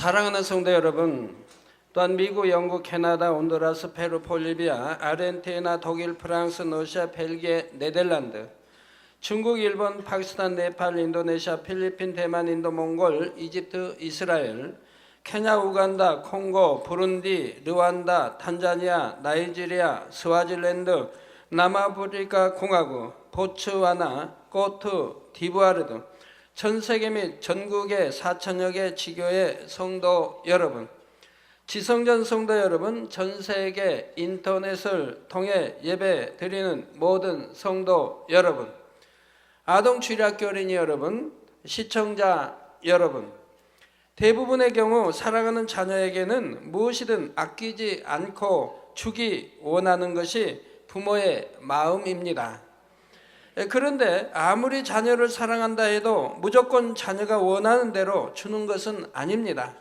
사랑하는 성도 여러분, 또한 미국, 영국, 캐나다, 온두라스, 페루, 볼리비아, 아르헨티나, 독일, 프랑스, 러시아, 벨기에, 네덜란드, 중국, 일본, 파키스탄, 네팔, 인도네시아, 필리핀, 대만, 인도, 몽골, 이집트, 이스라엘, 케냐, 우간다, 콩고, 부룬디, 르완다, 탄자니아, 나이지리아, 스와질랜드, 남아프리카 공화국, 보츠와나, 코트, 디부아르 등 전 세계 및 전국의 4천여 개 지교의 성도 여러분, 지성전 성도 여러분, 전 세계 인터넷을 통해 예배 드리는 모든 성도 여러분, 아동 주일학교 어린이 여러분, 시청자 여러분, 대부분의 경우 사랑하는 자녀에게는 무엇이든 아끼지 않고 주기 원하는 것이 부모의 마음입니다. 그런데 아무리 자녀를 사랑한다 해도 무조건 자녀가 원하는 대로 주는 것은 아닙니다.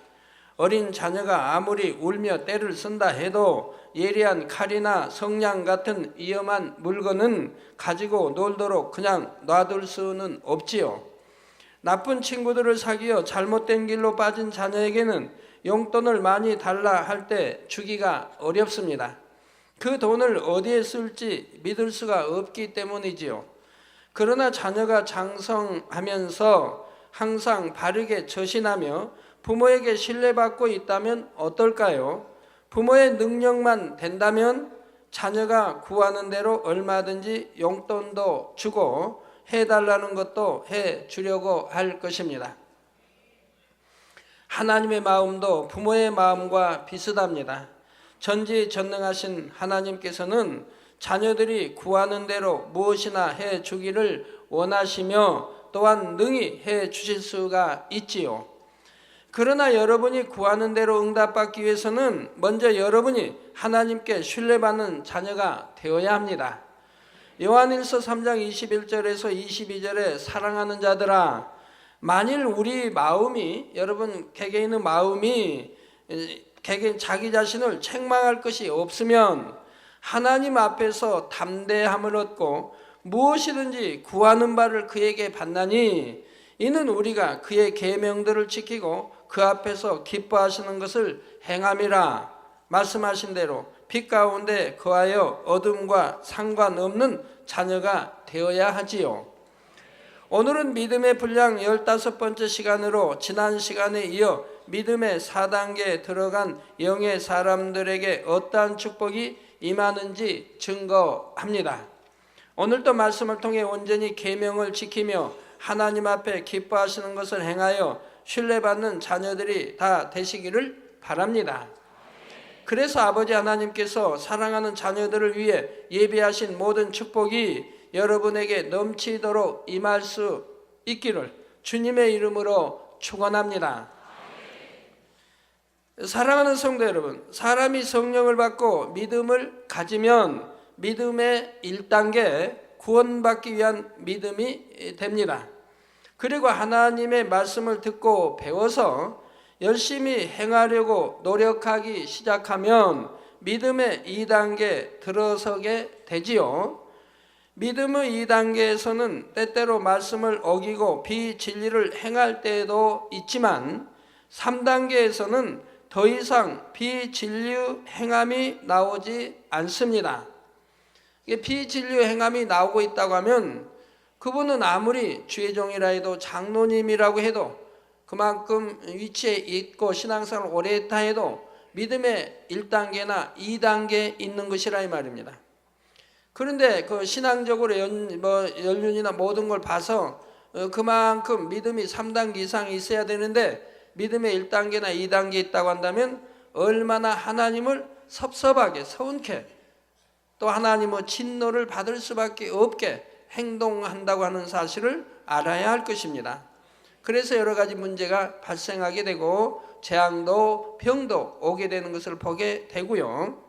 어린 자녀가 아무리 울며 떼를 쓴다 해도 예리한 칼이나 성냥 같은 위험한 물건은 가지고 놀도록 그냥 놔둘 수는 없지요. 나쁜 친구들을 사귀어 잘못된 길로 빠진 자녀에게는 용돈을 많이 달라 할 때 주기가 어렵습니다. 그 돈을 어디에 쓸지 믿을 수가 없기 때문이지요. 그러나 자녀가 장성하면서 항상 바르게 처신하며 부모에게 신뢰받고 있다면 어떨까요? 부모의 능력만 된다면 자녀가 구하는 대로 얼마든지 용돈도 주고 해달라는 것도 해주려고 할 것입니다. 하나님의 마음도 부모의 마음과 비슷합니다. 전지전능하신 하나님께서는 자녀들이 구하는 대로 무엇이나 해주기를 원하시며 또한 능히 해주실 수가 있지요. 그러나 여러분이 구하는 대로 응답받기 위해서는 먼저 여러분이 하나님께 신뢰받는 자녀가 되어야 합니다. 요한일서 3장 21절에서 22절에 사랑하는 자들아, 만일 우리 마음이, 여러분 개개인의 마음이 개개인 자기 자신을 책망할 것이 없으면 하나님 앞에서 담대함을 얻고 무엇이든지 구하는 바를 그에게 받나니 이는 우리가 그의 계명들을 지키고 그 앞에서 기뻐하시는 것을 행함이라. 말씀하신 대로 빛 가운데 거하여 어둠과 상관없는 자녀가 되어야 하지요. 오늘은 믿음의 분량 15번째 시간으로 지난 시간에 이어 믿음의 4단계에 들어간 영의 사람들에게 어떠한 축복이 임하는지 증거합니다. 오늘도 말씀을 통해 온전히 계명을 지키며 하나님 앞에 기뻐하시는 것을 행하여 신뢰받는 자녀들이 다 되시기를 바랍니다. 그래서 아버지 하나님께서 사랑하는 자녀들을 위해 예비하신 모든 축복이 여러분에게 넘치도록 임할 수 있기를 주님의 이름으로 축원합니다. 사랑하는 성도 여러분, 사람이 성령을 받고 믿음을 가지면 믿음의 1단계 구원받기 위한 믿음이 됩니다. 그리고 하나님의 말씀을 듣고 배워서 열심히 행하려고 노력하기 시작하면 믿음의 2단계 들어서게 되지요. 믿음의 2단계에서는 때때로 말씀을 어기고 비진리를 행할 때도 있지만 3단계에서는 더 이상 비진리 행함이 나오지 않습니다. 비진리 행함이 나오고 있다고 하면 그분은 아무리 주의 종이라 해도 장로님이라고 해도 그만큼 위치에 있고 신앙생활을 오래 했다 해도 믿음의 1단계나 2단계에 있는 것이라 이 말입니다. 그런데 그 신앙적으로 연륜이나 모든 걸 봐서 그만큼 믿음이 3단계 이상 있어야 되는데 믿음의 1단계나 2단계 있다고 한다면 얼마나 하나님을 섭섭하게 서운케 또 하나님의 진노를 받을 수밖에 없게 행동한다고 하는 사실을 알아야 할 것입니다. 그래서 여러 가지 문제가 발생하게 되고 재앙도 병도 오게 되는 것을 보게 되고요.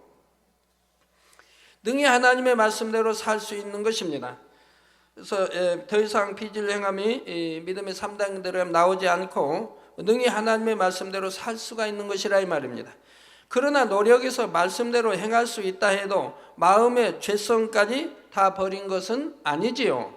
능히 하나님의 말씀대로 살 수 있는 것입니다. 그래서 더 이상 비진리 행함이 믿음의 3단계대로 나오지 않고 능히 하나님의 말씀대로 살 수가 있는 것이라 이 말입니다. 그러나 노력해서 말씀대로 행할 수 있다 해도 마음의 죄성까지 다 버린 것은 아니지요.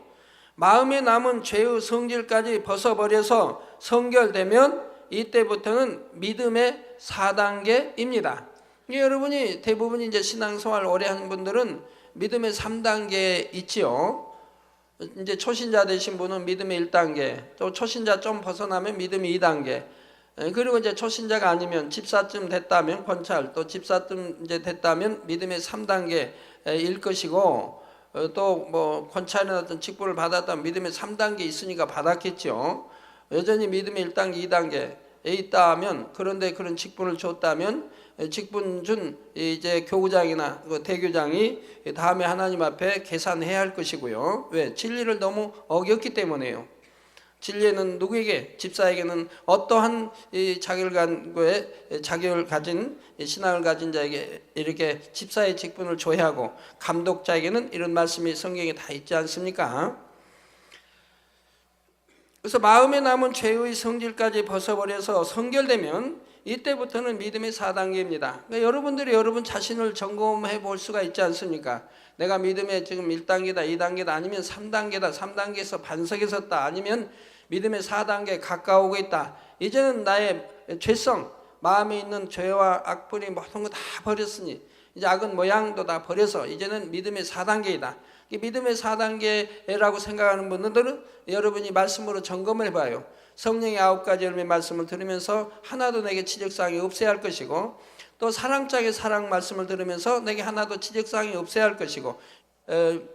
마음에 남은 죄의 성질까지 벗어버려서 성결되면 이때부터는 믿음의 4단계입니다. 여러분이 대부분 이제 신앙생활 오래 하는 분들은 믿음의 3단계에 있지요. 이제 초신자 되신 분은 믿음의 1단계, 또 초신자 좀 벗어나면 믿음의 2단계, 그리고 이제 초신자가 아니면 집사쯤 됐다면 권찰, 또 집사쯤 이제 됐다면 믿음의 3단계일 것이고, 또 뭐 권찰이나 어떤 직분을 받았다면 믿음의 3단계 있으니까 받았겠죠. 여전히 믿음의 1단계, 2단계에 있다면, 그런데 그런 직분을 줬다면 직분 준 이제 교구장이나 대교장이 다음에 하나님 앞에 계산해야 할 것이고요. 왜? 진리를 너무 어겼기 때문에요. 진리는 누구에게? 집사에게는 어떠한 자격을 가진 신앙을 가진 자에게 이렇게 집사의 직분을 줘야 하고, 감독자에게는 이런 말씀이 성경에 다 있지 않습니까? 그래서 마음에 남은 죄의 성질까지 벗어버려서 성결되면 이때부터는 믿음의 4단계입니다. 그러니까 여러분들이 여러분 자신을 점검해 볼 수가 있지 않습니까? 내가 믿음의 지금 1단계다, 2단계다, 아니면 3단계다, 3단계에서 반석에 섰다, 아니면 믿음의 4단계에 가까우고 있다. 이제는 나의 죄성, 마음에 있는 죄와 악불이 모든 거 다 버렸으니, 이제 악은 모양도 다 버려서 이제는 믿음의 4단계이다. 믿음의 4단계라고 생각하는 분들은 여러분이 말씀으로 점검을 해봐요. 성령의 9가지 열매 말씀을 들으면서 하나도 내게 지적사항이 없어야 할 것이고, 또 사랑짝의 사랑 말씀을 들으면서 내게 하나도 지적사항이 없어야 할 것이고,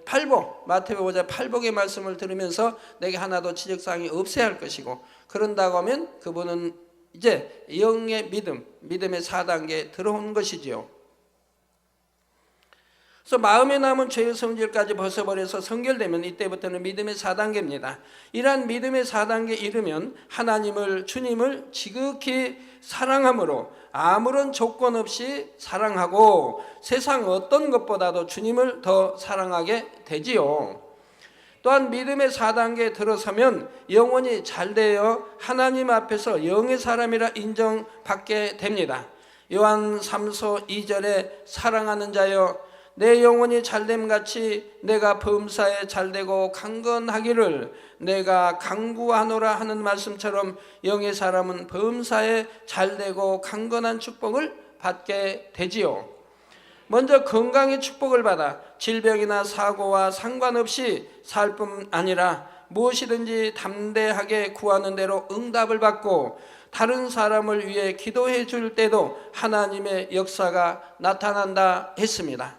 팔복, 마태복음 5장 팔복의 말씀을 들으면서 내게 하나도 지적사항이 없어야 할 것이고, 그런다고 하면 그분은 이제 영의 믿음, 믿음의 4단계에 들어온 것이지요. 그래서 마음에 남은 죄의 성질까지 벗어버려서 성결되면 이때부터는 믿음의 4단계입니다. 이러한 믿음의 4단계에 이르면 하나님을, 주님을 지극히 사랑함으로 아무런 조건 없이 사랑하고 세상 어떤 것보다도 주님을 더 사랑하게 되지요. 또한 믿음의 4단계에 들어서면 영혼이 잘되어 하나님 앞에서 영의 사람이라 인정받게 됩니다. 요한 3서 2절에 사랑하는 자여 내 영혼이 잘됨같이 내가 범사에 잘되고 강건하기를 내가 강구하노라 하는 말씀처럼 영의 사람은 범사에 잘되고 강건한 축복을 받게 되지요. 먼저 건강의 축복을 받아 질병이나 사고와 상관없이 살 뿐 아니라 무엇이든지 담대하게 구하는 대로 응답을 받고 다른 사람을 위해 기도해 줄 때도 하나님의 역사가 나타난다 했습니다.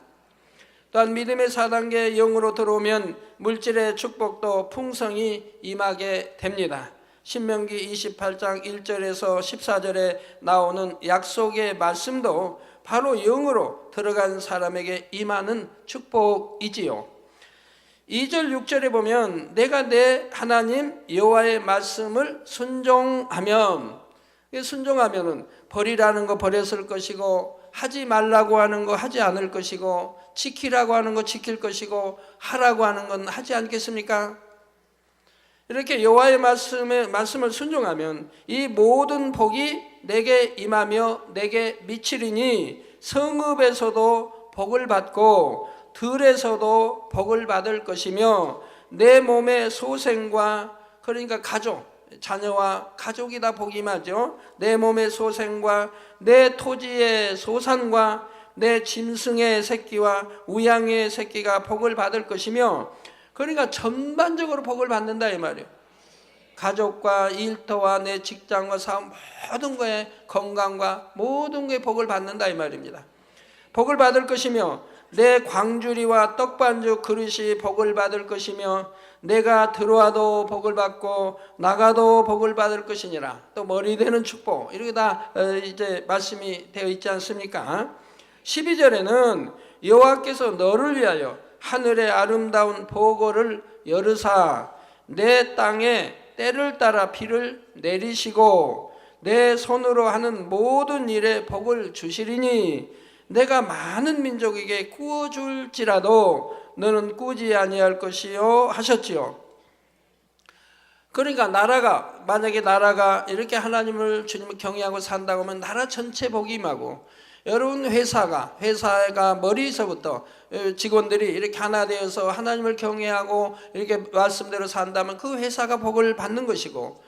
또한 믿음의 4단계 영으로 들어오면 물질의 축복도 풍성히 임하게 됩니다. 신명기 28장 1절에서 14절에 나오는 약속의 말씀도 바로 영으로 들어간 사람에게 임하는 축복이지요. 2절 6절에 보면 내가 내 하나님 여호와의 말씀을 순종하면, 순종하면은 버리라는 거 버렸을 것이고, 하지 말라고 하는 거 하지 않을 것이고, 지키라고 하는 거 지킬 것이고, 하라고 하는 건 하지 않겠습니까? 이렇게 여호와의 말씀을 순종하면 이 모든 복이 내게 임하며 내게 미치리니 성읍에서도 복을 받고 들에서도 복을 받을 것이며 내 몸의 소생과, 그러니까 가족, 자녀와 가족이 다 복이 임하죠. 내 몸의 소생과 내 토지의 소산과 내 짐승의 새끼와 우양의 새끼가 복을 받을 것이며, 그러니까 전반적으로 복을 받는다 이 말이에요. 가족과 일터와 내 직장과 사업 모든 거에 건강과 모든 거에 복을 받는다 이 말입니다. 복을 받을 것이며 내 광주리와 떡반죽 그릇이 복을 받을 것이며 내가 들어와도 복을 받고 나가도 복을 받을 것이니라. 또 머리 되는 축복, 이렇게 다 이제 말씀이 되어 있지 않습니까? 12절에는 여호와께서 너를 위하여 하늘의 아름다운 보고를 열으사 내 땅에 때를 따라 비를 내리시고 내 손으로 하는 모든 일에 복을 주시리니 내가 많은 민족에게 구워줄지라도 너는 꾸지 아니할 것이요 하셨지요. 그러니까 만약에 나라가 이렇게 하나님을, 주님을 경외하고 산다고 하면 나라 전체 복이 임하고, 여러분 회사가 머리서부터 직원들이 이렇게 하나 되어서 하나님을 경외하고 이렇게 말씀대로 산다면 그 회사가 복을 받는 것이고,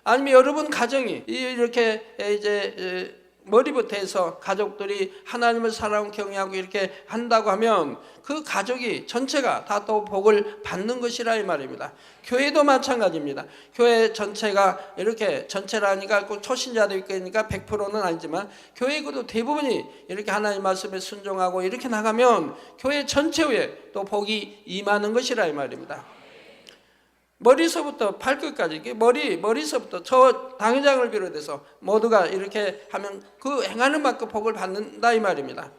아니면 여러분 가정이 이렇게 이제 머리부터 해서 가족들이 하나님을 사랑하고 경외하고 이렇게 한다고 하면 그 가족이 전체가 다 또 복을 받는 것이라 이 말입니다. 교회도 마찬가지입니다. 교회 전체가 이렇게 전체라니까 꼭 초신자도 있으니까 100%는 아니지만 교회도 대부분이 이렇게 하나님 말씀에 순종하고 이렇게 나가면 교회 전체에 또 복이 임하는 것이라 이 말입니다. 머리서부터 발끝까지, 머리서부터 저 당회장을 비롯해서 모두가 이렇게 하면 그 행하는 만큼 복을 받는다 이 말입니다.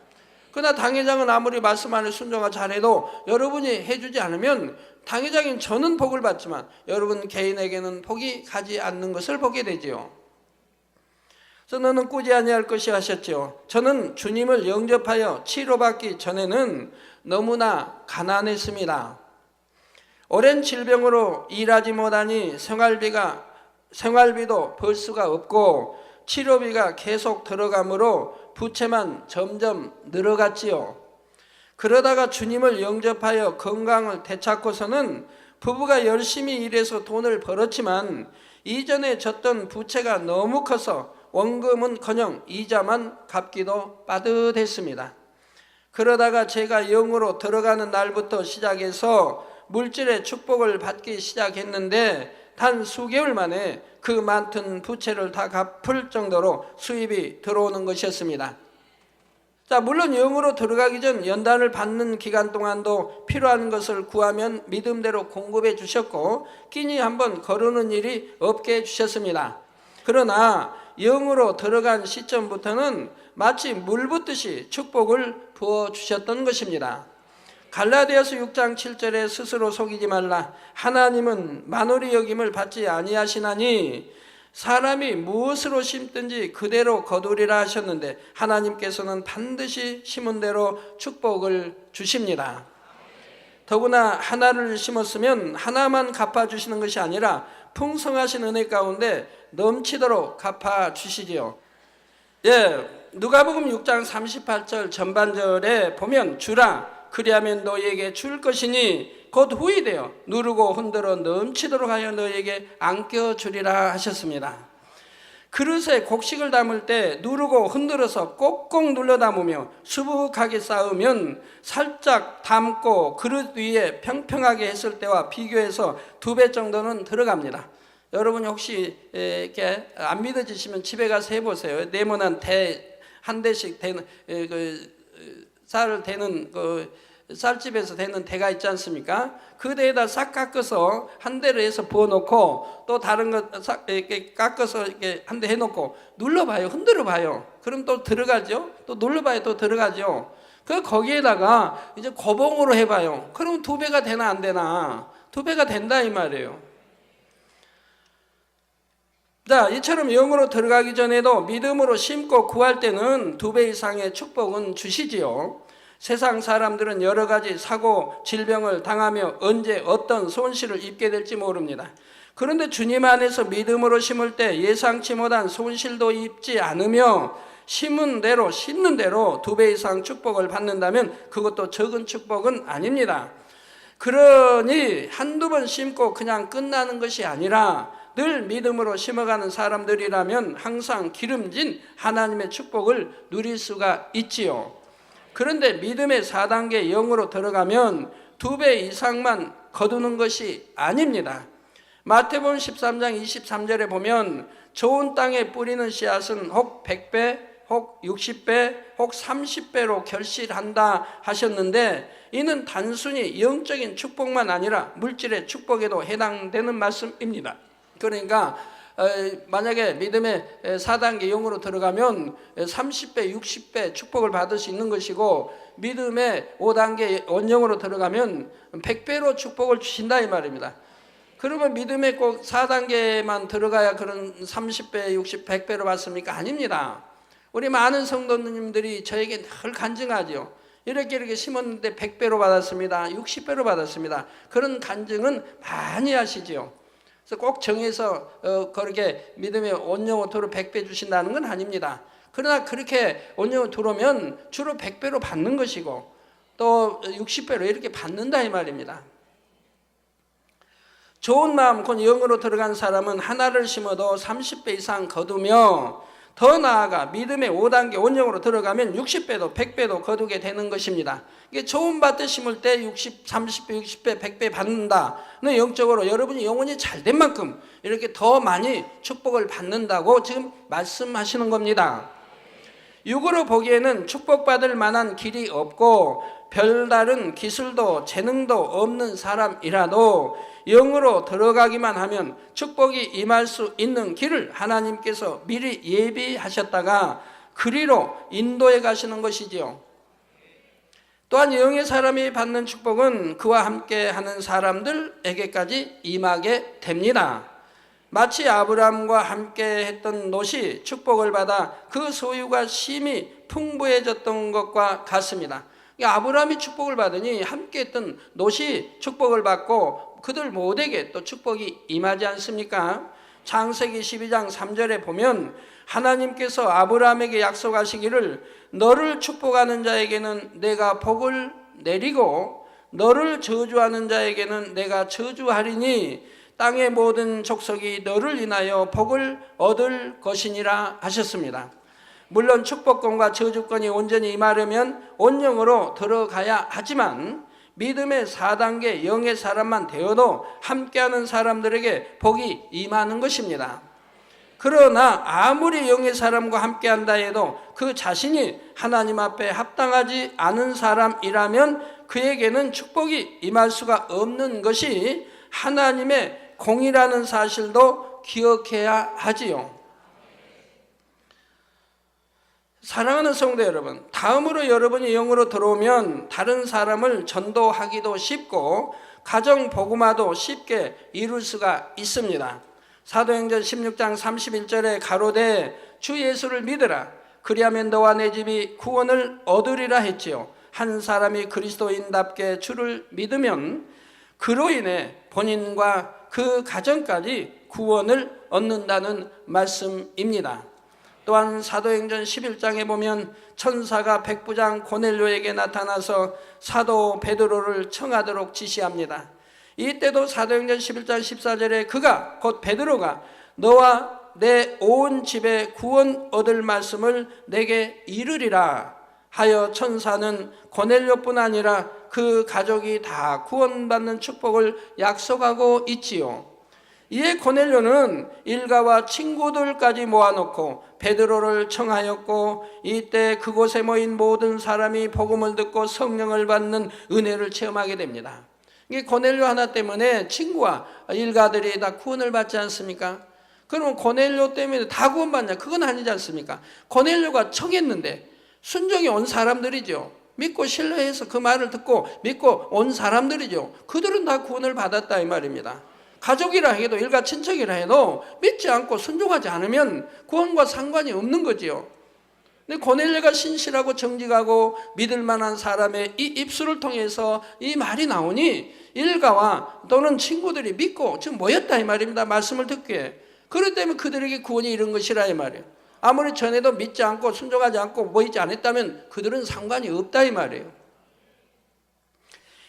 그러나 당회장은 아무리 말씀 안에 순종을 잘해도 여러분이 해주지 않으면 당회장인 저는 복을 받지만 여러분 개인에게는 복이 가지 않는 것을 보게 되지요. 그래서 너는 꾸지 아니할 것이 하셨지요. 저는 주님을 영접하여 치료받기 전에는 너무나 가난했습니다. 오랜 질병으로 일하지 못하니 생활비도 벌 수가 없고 치료비가 계속 들어가므로 부채만 점점 늘어갔지요. 그러다가 주님을 영접하여 건강을 되찾고서는 부부가 열심히 일해서 돈을 벌었지만 이전에 졌던 부채가 너무 커서 원금은커녕 이자만 갚기도 빠듯했습니다. 그러다가 제가 영으로 들어가는 날부터 시작해서 물질의 축복을 받기 시작했는데 단 수개월 만에 그 많던 부채를 다 갚을 정도로 수입이 들어오는 것이었습니다. 자, 물론 영으로 들어가기 전 연단을 받는 기간 동안도 필요한 것을 구하면 믿음대로 공급해 주셨고 끼니 한번 거르는 일이 없게 해주셨습니다. 그러나 영으로 들어간 시점부터는 마치 물 붓듯이 축복을 부어주셨던 것입니다. 갈라디아서 6장 7절에 스스로 속이지 말라. 하나님은 만홀히 여김을 받지 아니하시나니 사람이 무엇으로 심든지 그대로 거두리라 하셨는데 하나님께서는 반드시 심은 대로 축복을 주십니다. 더구나 하나를 심었으면 하나만 갚아주시는 것이 아니라 풍성하신 은혜 가운데 넘치도록 갚아주시지요. 누가복음 6장 38절 전반절에 보면 주라 그리하면 너희에게 줄 것이니 곧 후이 되어 누르고 흔들어 넘치도록 하여 너희에게 안겨주리라 하셨습니다. 그릇에 곡식을 담을 때 누르고 흔들어서 꼭꼭 눌러 담으며 수북하게 쌓으면 살짝 담고 그릇 위에 평평하게 했을 때와 비교해서 2배 정도는 들어갑니다. 여러분이 혹시 이렇게 안 믿어지시면 집에 가서 해보세요. 네모난 한 대씩 되는 쌀을 대는 쌀집에서 되는 대가 있지 않습니까? 그 대에다 싹 깎아서 한 대를 해서 부어놓고 또 다른 거 싹 이렇게 깎아서 이렇게 한 대 해놓고 눌러봐요. 흔들어봐요. 그럼 또 들어가죠. 또 눌러봐요. 또 들어가죠. 거기에다가 이제 고봉으로 해봐요. 그럼 2배가 되나 안 되나? 2배가 된다 이 말이에요. 자, 이처럼 영으로 들어가기 전에도 믿음으로 심고 구할 때는 2배 이상의 축복은 주시지요. 세상 사람들은 여러 가지 사고, 질병을 당하며 언제 어떤 손실을 입게 될지 모릅니다. 그런데 주님 안에서 믿음으로 심을 때 예상치 못한 손실도 입지 않으며 심은 대로 심는 대로 2배 이상 축복을 받는다면 그것도 적은 축복은 아닙니다. 그러니 한두 번 심고 그냥 끝나는 것이 아니라 늘 믿음으로 심어가는 사람들이라면 항상 기름진 하나님의 축복을 누릴 수가 있지요. 그런데 믿음의 4단계 영으로 들어가면 2배 이상만 거두는 것이 아닙니다. 마태복음 13장 23절에 보면 좋은 땅에 뿌리는 씨앗은 혹 100배, 혹 60배, 혹 30배로 결실한다 하셨는데 이는 단순히 영적인 축복만 아니라 물질의 축복에도 해당되는 말씀입니다. 그러니까 만약에 믿음의 4단계 영으로 들어가면 30배, 60배 축복을 받을 수 있는 것이고 믿음의 5단계 원영으로 들어가면 100배로 축복을 주신다 이 말입니다. 그러면 믿음의 꼭 4단계만 들어가야 그런 30배, 60, 100배로 받습니까? 아닙니다. 우리 많은 성도님들이 저에게 늘 간증하죠. 이렇게 심었는데 100배로 받았습니다. 60배로 받았습니다. 그런 간증은 많이 하시죠. 그래서 꼭 정해서 그렇게 믿음의 온영호토로 100배 주신다는 건 아닙니다. 그러나 그렇게 온영호 들어오면 주로 100배로 받는 것이고 또 60배로 이렇게 받는다 이 말입니다. 좋은 마음, 곧 영으로 들어간 사람은 하나를 심어도 30배 이상 거두며 더 나아가 믿음의 5단계 온영으로 들어가면 60배도 100배도 거두게 되는 것입니다. 이게 좋은 밭을 심을 때 60, 30배, 60배, 100배 받는다. 영적으로 여러분이 영혼이 잘된 만큼 이렇게 더 많이 축복을 받는다고 지금 말씀하시는 겁니다. 육으로 보기에는 축복받을 만한 길이 없고 별다른 기술도 재능도 없는 사람이라도 영으로 들어가기만 하면 축복이 임할 수 있는 길을 하나님께서 미리 예비하셨다가 그리로 인도해 가시는 것이지요. 또한 영의 사람이 받는 축복은 그와 함께 하는 사람들에게까지 임하게 됩니다. 마치 아브라함과 함께 했던 롯이 축복을 받아 그 소유가 심히 풍부해졌던 것과 같습니다. 아브라함이 축복을 받으니 함께 했던 롯이 축복을 받고 그들 모두에게 또 축복이 임하지 않습니까? 창세기 12장 3절에 보면 하나님께서 아브라함에게 약속하시기를 너를 축복하는 자에게는 내가 복을 내리고 너를 저주하는 자에게는 내가 저주하리니 땅의 모든 족속이 너를 인하여 복을 얻을 것이니라 하셨습니다. 물론 축복권과 저주권이 온전히 임하려면 온영으로 들어가야 하지만 믿음의 4단계 영의 사람만 되어도 함께하는 사람들에게 복이 임하는 것입니다. 그러나 아무리 영의 사람과 함께한다 해도 그 자신이 하나님 앞에 합당하지 않은 사람이라면 그에게는 축복이 임할 수가 없는 것이 하나님의 공이라는 사실도 기억해야 하지요. 사랑하는 성도 여러분, 다음으로 여러분이 영으로 들어오면 다른 사람을 전도하기도 쉽고 가정 복음화도 쉽게 이룰 수가 있습니다. 사도행전 16장 31절에 가로되 주 예수를 믿으라 그리하면 너와 내 집이 구원을 얻으리라 했지요. 한 사람이 그리스도인답게 주를 믿으면 그로 인해 본인과 그 가정까지 구원을 얻는다는 말씀입니다. 또한 사도행전 11장에 보면 천사가 백부장 고넬료에게 나타나서 사도 베드로를 청하도록 지시합니다. 이때도 사도행전 11장 14절에 그가 곧 베드로가 너와 내 온 집에 구원 얻을 말씀을 내게 이르리라 하여 천사는 고넬료뿐 아니라 그 가족이 다 구원받는 축복을 약속하고 있지요. 이에 고넬료는 일가와 친구들까지 모아놓고 베드로를 청하였고 이때 그곳에 모인 모든 사람이 복음을 듣고 성령을 받는 은혜를 체험하게 됩니다. 이게 고넬료 하나 때문에 친구와 일가들이 다 구원을 받지 않습니까? 그러면 고넬료 때문에 다 구원받냐? 그건 아니지 않습니까? 고넬료가 청했는데 순종이 온 사람들이죠. 믿고 신뢰해서 그 말을 듣고 믿고 온 사람들이죠. 그들은 다 구원을 받았다 이 말입니다. 가족이라 해도 일가 친척이라 해도 믿지 않고 순종하지 않으면 구원과 상관이 없는 거지요. 근데 고넬료가 신실하고 정직하고 믿을 만한 사람의 이 입술을 통해서 이 말이 나오니 일가와 또는 친구들이 믿고 지금 모였다 이 말입니다. 말씀을 듣기에. 그렇기 때문에 그들에게 구원이 이른 것이라 이 말이에요. 아무리 전에도 믿지 않고 순종하지 않고 모이지 않았다면 그들은 상관이 없다 이 말이에요.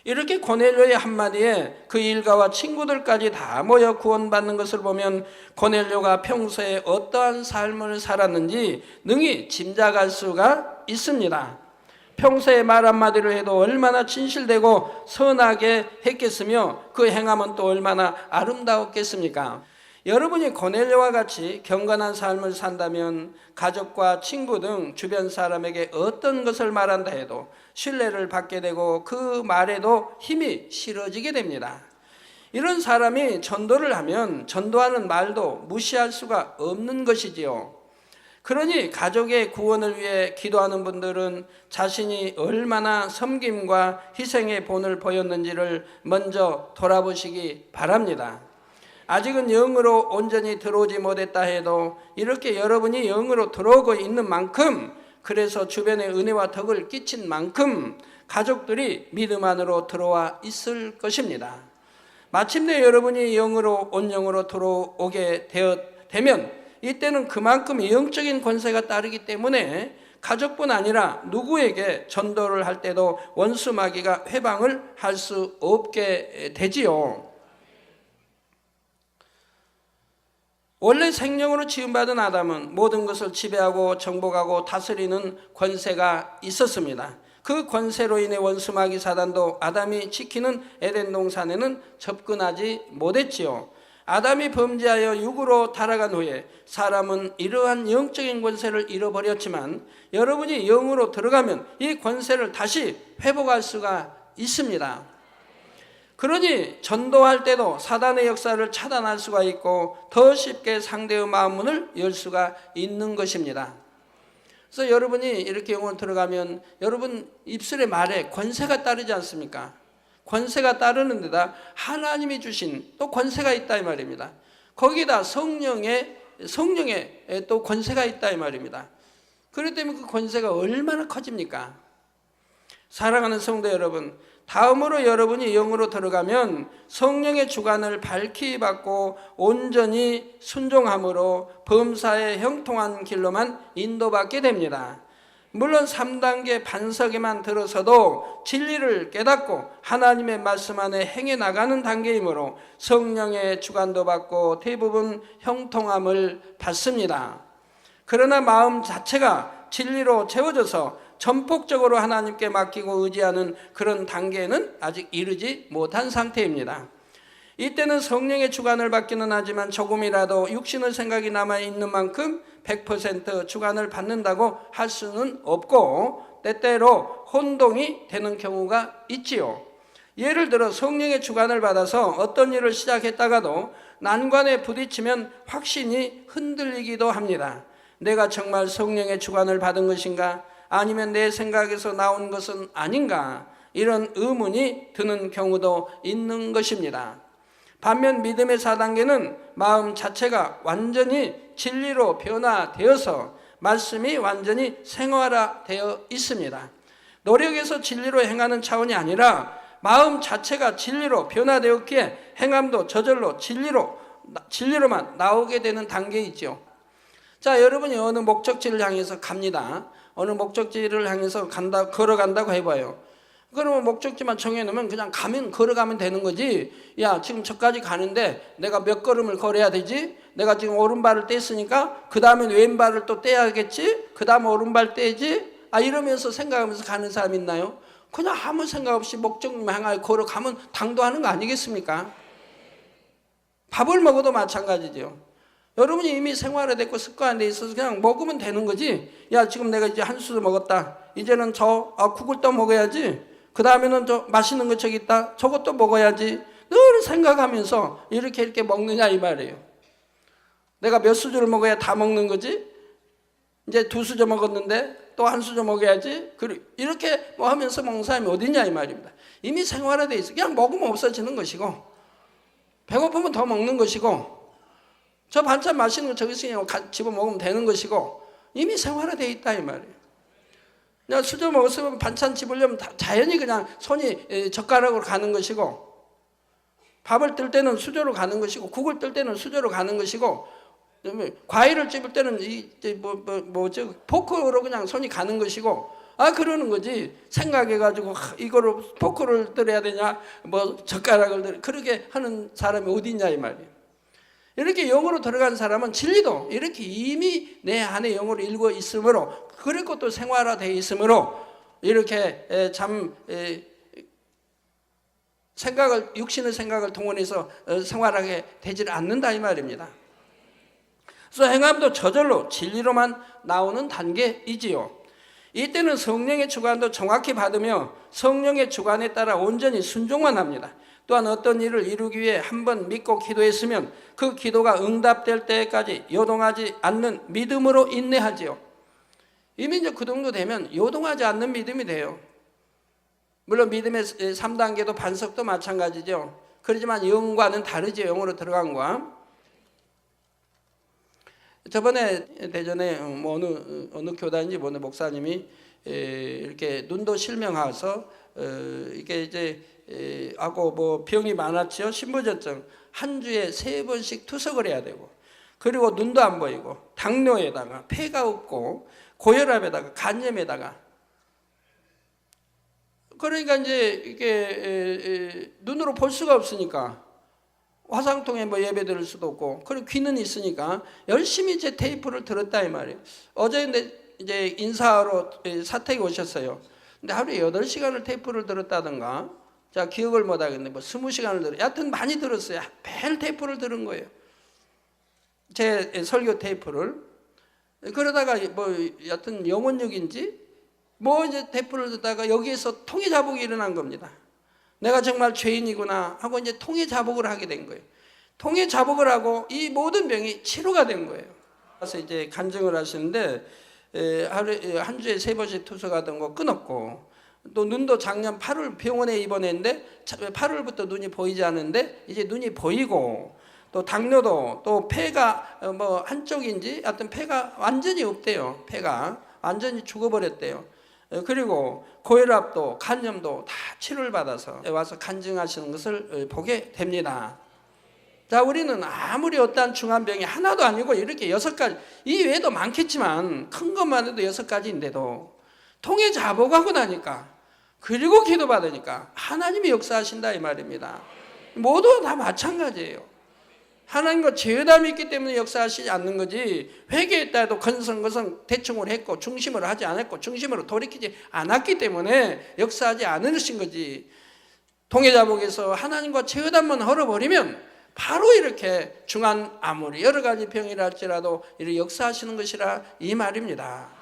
이렇게 고넬료의 한마디에 그 일가와 친구들까지 다 모여 구원받는 것을 보면 고넬료가 평소에 어떠한 삶을 살았는지 능히 짐작할 수가 있습니다. 평소에 말 한마디로 해도 얼마나 진실되고 선하게 했겠으며 그 행함은 또 얼마나 아름다웠겠습니까? 여러분이 고넬료와 같이 경건한 삶을 산다면 가족과 친구 등 주변 사람에게 어떤 것을 말한다 해도 신뢰를 받게 되고 그 말에도 힘이 실어지게 됩니다. 이런 사람이 전도를 하면 전도하는 말도 무시할 수가 없는 것이지요. 그러니 가족의 구원을 위해 기도하는 분들은 자신이 얼마나 섬김과 희생의 본을 보였는지를 먼저 돌아보시기 바랍니다. 아직은 영으로 온전히 들어오지 못했다 해도 이렇게 여러분이 영으로 들어오고 있는 만큼, 그래서 주변에 은혜와 덕을 끼친 만큼 가족들이 믿음 안으로 들어와 있을 것입니다. 마침내 여러분이 영으로 온 영으로 들어오게 되면 이때는 그만큼 영적인 권세가 따르기 때문에 가족뿐 아니라 누구에게 전도를 할 때도 원수 마귀가 회방을 할 수 없게 되지요. 원래 생명으로 지음받은 아담은 모든 것을 지배하고 정복하고 다스리는 권세가 있었습니다. 그 권세로 인해 원수마귀 사단도 아담이 지키는 에덴 동산에는 접근하지 못했지요. 아담이 범죄하여 육으로 타락한 후에 사람은 이러한 영적인 권세를 잃어버렸지만 여러분이 영으로 들어가면 이 권세를 다시 회복할 수가 있습니다. 그러니 전도할 때도 사단의 역사를 차단할 수가 있고 더 쉽게 상대의 마음문을 열 수가 있는 것입니다. 그래서 여러분이 이렇게 영으로 들어가면 여러분 입술의 말에 권세가 따르지 않습니까? 권세가 따르는 데다 하나님이 주신 또 권세가 있다 이 말입니다. 거기다 성령의 또 권세가 있다 이 말입니다. 그렇기 때문에 그 권세가 얼마나 커집니까? 사랑하는 성도 여러분, 다음으로 여러분이 영으로 들어가면 성령의 주관을 밝히 받고 온전히 순종함으로 범사에 형통한 길로만 인도받게 됩니다. 물론 3단계 반석에만 들어서도 진리를 깨닫고 하나님의 말씀 안에 행해 나가는 단계이므로 성령의 주관도 받고 대부분 형통함을 받습니다. 그러나 마음 자체가 진리로 채워져서 전폭적으로 하나님께 맡기고 의지하는 그런 단계에는 아직 이르지 못한 상태입니다. 이때는 성령의 주관을 받기는 하지만 조금이라도 육신의 생각이 남아있는 만큼 100% 주관을 받는다고 할 수는 없고 때때로 혼동이 되는 경우가 있지요. 예를 들어 성령의 주관을 받아서 어떤 일을 시작했다가도 난관에 부딪히면 확신이 흔들리기도 합니다. 내가 정말 성령의 주관을 받은 것인가? 아니면 내 생각에서 나온 것은 아닌가? 이런 의문이 드는 경우도 있는 것입니다. 반면 믿음의 4단계는 마음 자체가 완전히 진리로 변화되어서 말씀이 완전히 생활화되어 있습니다. 노력해서 진리로 행하는 차원이 아니라 마음 자체가 진리로 변화되었기에 행함도 저절로 진리로만 나오게 되는 단계이죠. 자, 여러분이 어느 목적지를 향해서 갑니다. 어느 목적지를 향해서 걸어간다고 해봐요. 그러면 목적지만 정해놓으면 그냥 걸어가면 되는 거지. 야, 지금 저까지 가는데 내가 몇 걸음을 걸어야 되지? 내가 지금 오른발을 뗐으니까 그 다음엔 왼발을 또 떼야겠지? 그 다음 오른발 떼지? 이러면서 생각하면서 가는 사람 있나요? 그냥 아무 생각 없이 목적만 향하여 걸어가면 당도하는 거 아니겠습니까? 밥을 먹어도 마찬가지죠. 여러분이 이미 생활화됐고 습관돼 있어서 그냥 먹으면 되는 거지. 야, 지금 내가 이제 한 수저 먹었다. 이제는 국을 또 먹어야지. 그 다음에는 저 맛있는 거 저기 있다. 저것도 먹어야지. 늘 생각하면서 이렇게 먹느냐 이 말이에요. 내가 몇 수저를 먹어야 다 먹는 거지? 이제 2수저 먹었는데 또 1수저 먹어야지. 이렇게 뭐 하면서 먹는 사람이 어디냐 이 말입니다. 이미 생활화돼 있어. 그냥 먹으면 없어지는 것이고 배고프면 더 먹는 것이고 저 반찬 맛있는 거 저기 있으니 집어 먹으면 되는 것이고 이미 생활화되어 있다 이 말이에요. 내가 수저 먹었으면 반찬 집으려면 자연히 그냥 손이 젓가락으로 가는 것이고 밥을 뜰 때는 수저로 가는 것이고 국을 뜰 때는 수저로 가는 것이고 과일을 찝을 때는 포크로 그냥 손이 가는 것이고 그러는 거지. 생각해가지고 이거로 포크를 들어야 되냐 젓가락을 그렇게 하는 사람이 어디 있냐 이 말이에요. 이렇게 영으로 들어간 사람은 진리도 이렇게 이미 내 안에 영으로 일고 있으므로 그리고 또 생활화되어 있으므로 이렇게 육신의 생각을 동원해서 생활하게 되질 않는다 이 말입니다. 그래서 행함도 저절로 진리로만 나오는 단계이지요. 이때는 성령의 주관도 정확히 받으며 성령의 주관에 따라 온전히 순종만 합니다. 또한 어떤 일을 이루기 위해 한번 믿고 기도했으면 그 기도가 응답될 때까지 요동하지 않는 믿음으로 인내하지요. 이미 이제 그 정도 되면 요동하지 않는 믿음이 돼요. 물론 믿음의 3단계도 반석도 마찬가지죠. 그렇지만 영과는 다르죠. 영으로 들어간 거와. 저번에 대전에 어느 교단인지 어느 목사님이 이렇게 눈도 실명하서 이게 이제 병이 많았지요. 신부전증 한 주에 3번씩 투석을 해야 되고 그리고 눈도 안 보이고 당뇨에다가 폐가 없고 고혈압에다가 간염에다가 그러니까 이제 이게 눈으로 볼 수가 없으니까 화상통에 뭐 예배 드릴 수도 없고, 그리고 귀는 있으니까 열심히 이제 테이프를 들었다 이 말이에요. 어제 근데 이제 인사하러 사택에 오셨어요. 근데 하루에 8시간을 테이프를 들었다든가, 자, 기억을 못 하겠네. 뭐 20시간을 들어. 여하튼 많이 들었어요. 매일 테이프를 들은 거예요. 제 설교 테이프를. 그러다가 뭐 여하튼 영혼육인지 뭐 이제 테이프를 듣다가 여기에서 통해 자복이 일어난 겁니다. 내가 정말 죄인이구나 하고 이제 통해 자복을 하게 된 거예요. 통해 자복을 하고 이 모든 병이 치료가 된 거예요. 그래서 이제 간증을 하시는데 하루에 한 주에 3번씩 투석하던 거 끊었고, 또 눈도 작년 8월 병원에 입원했는데 8월부터 눈이 보이지 않는데 이제 눈이 보이고, 또 당뇨도 또 폐가 뭐 한쪽인지 하여튼 폐가 완전히 없대요. 폐가 완전히 죽어버렸대요. 그리고 고혈압도 간염도 다 치료를 받아서 와서 간증하시는 것을 보게 됩니다. 자, 우리는 아무리 어떠한 중환병이 하나도 아니고 이렇게 6가지, 이 외에도 많겠지만 큰 것만 해도 6가지인데도 통해 자복하고 나니까, 그리고 기도받으니까 하나님이 역사하신다 이 말입니다. 모두 다 마찬가지예요. 하나님과 죄담이 있기 때문에 역사하시지 않는 거지, 회개했다 해도 건성건성 대충을 했고 중심으로 하지 않았고 중심으로 돌이키지 않았기 때문에 역사하지 않으신 거지. 통해자복에서 하나님과 죄담만 헐어버리면 바로 이렇게 중한 아무리 여러 가지 병이라 할지라도 이렇게 역사하시는 것이라 이 말입니다.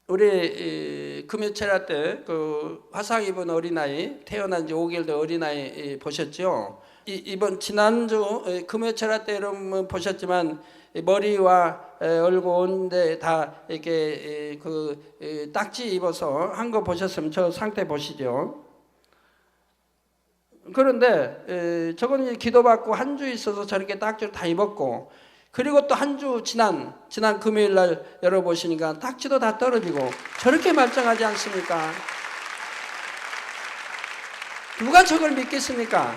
우리 금요철야 때 그 화상 입은 어린아이, 태어난 지 5개월 된 어린아이 보셨죠? 이번 지난주 금요철야 때 여러분 보셨지만 머리와 얼굴 온데 다 이렇게 그 딱지 입어서 한 거 보셨으면 저 상태 보시죠. 그런데 저건 이제 기도받고 한 주 있어서 저렇게 딱지를 다 입었고, 그리고 또 한 주 지난 금요일 날 열어보시니까 딱지도 다 떨어지고 저렇게 말짱하지 않습니까? 누가 저걸 믿겠습니까?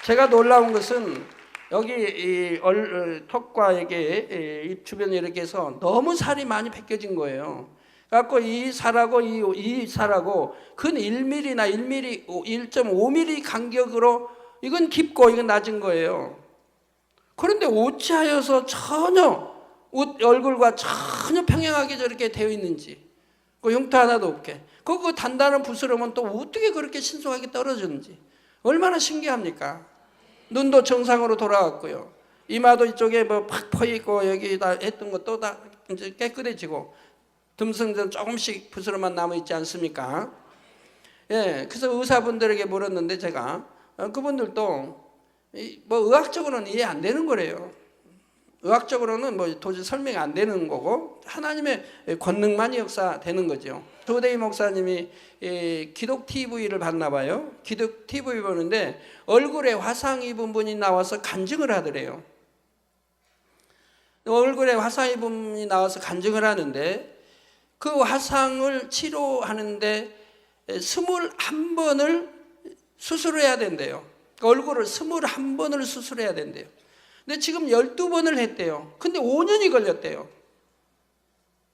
제가 놀라운 것은 여기 이 턱과 이게 입 주변에 이렇게 해서 너무 살이 많이 벗겨진 거예요. 그래갖고 이 살하고 이 살하고 근 1mm나 1mm, 1.5mm 간격으로 이건 깊고 이건 낮은 거예요. 그런데 어찌하여서 전혀 얼굴과 전혀 평행하게 저렇게 되어 있는지, 그 흉터 하나도 없게, 그 단단한 부스럼은 또 어떻게 그렇게 신속하게 떨어졌는지 얼마나 신기합니까? 눈도 정상으로 돌아왔고요. 이마도 이쪽에 뭐 팍 퍼있고 여기 다 했던 것도 다 이제 깨끗해지고, 듬성전 조금씩 부스럼만 남아 있지 않습니까? 예, 그래서 의사분들에게 물었는데 제가 그분들도 뭐 의학적으로는 이해 안 되는 거래요. 의학적으로는 뭐 도저히 설명이 안 되는 거고 하나님의 권능만이 역사되는 거죠. 조대희 목사님이 기독 TV를 봤나 봐요. 기독 TV 보는데 얼굴에 화상 입은 분이 나와서 간증을 하더래요. 얼굴에 화상 입은 분이 나와서 간증을 하는데 그 화상을 치료하는데 21번을 수술해야 된대요. 얼굴을 21번을 수술해야 된대요. 근데 지금 12번을 했대요. 근데 5년이 걸렸대요.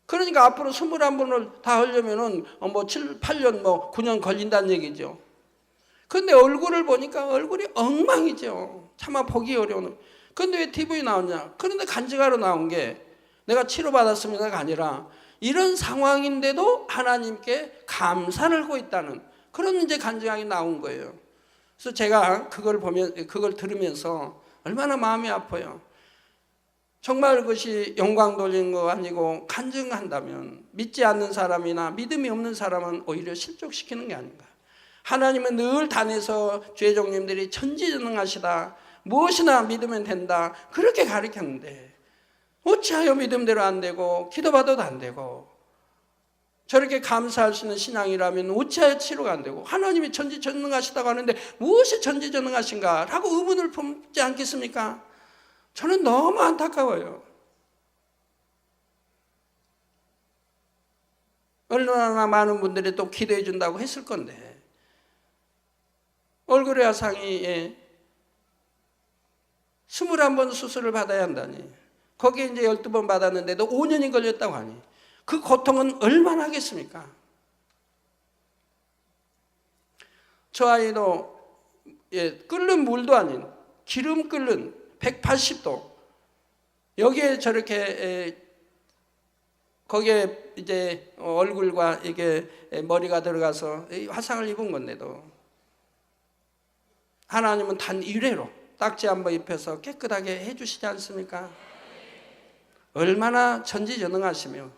그러니까 앞으로 21번을 다 하려면은 뭐 7, 8년, 뭐 9년 걸린다는 얘기죠. 근데 얼굴을 보니까 얼굴이 엉망이죠. 차마 보기 어려운. 근데 왜 TV에 나오냐? 그런데 간증하러 나온 게 내가 치료받았습니다가 아니라 이런 상황인데도 하나님께 감사를 하고 있다는 그런 이제 간증하게 나온 거예요. 그래서 제가 그걸 들으면서 얼마나 마음이 아파요. 정말 그것이 영광 돌리는 거 아니고 간증한다면 믿지 않는 사람이나 믿음이 없는 사람은 오히려 실족시키는 게 아닌가. 하나님은 늘 단에서 죄종님들이 천지전능하시다, 무엇이나 믿으면 된다, 그렇게 가르쳤는데 어찌하여 믿음대로 안 되고 기도받아도 안 되고, 저렇게 감사할 수 있는 신앙이라면 어찌하여 치료가 안 되고, 하나님이 천지전능하시다고 하는데 무엇이 천지전능하신가 라고 의문을 품지 않겠습니까? 저는 너무 안타까워요. 얼마나 많은 분들이 또 기도해 준다고 했을 건데 얼굴의 화상이 21번 수술을 받아야 한다니, 거기에 이제 12번 받았는데도 5년이 걸렸다고 하니 그 고통은 얼마나 하겠습니까? 저 아이도 끓는 물도 아닌 기름 끓는 180도 여기에 저렇게 거기에 이제 얼굴과 이게 머리가 들어가서 화상을 입은 건데도 하나님은 단 이래로 딱지 한번 입혀서 깨끗하게 해주시지 않습니까? 얼마나 전지전능하시며